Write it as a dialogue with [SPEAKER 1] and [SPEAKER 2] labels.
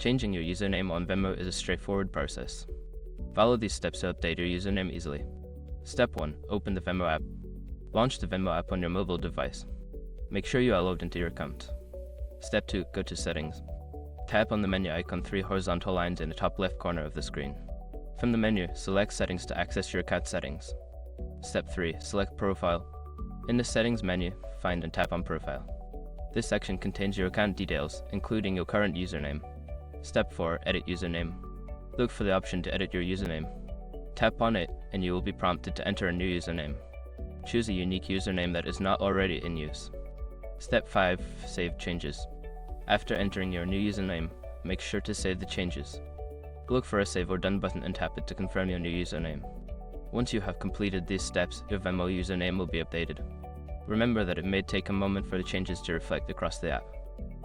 [SPEAKER 1] Changing your username on Venmo is a straightforward process. Follow these steps to update your username easily. Step 1. Open the Venmo app. Launch the Venmo app on your mobile device. Make sure you are logged into your account. Step 2. Go to Settings. Tap on the menu icon 3 horizontal lines in the top left corner of the screen. From the menu, select Settings to access your account settings. Step 3. Select Profile. In the Settings menu, find and tap on Profile. This section contains your account details, including your current username. Step 4. Edit Username. Look for the option to edit your username. Tap on it, and you will be prompted to enter a new username. Choose a unique username that is not already in use. Step 5. Save changes. After entering your new username, make sure to save the changes. Look for a Save or Done button and tap it to confirm your new username. Once you have completed these steps, your Venmo username will be updated. Remember that it may take a moment for the changes to reflect across the app.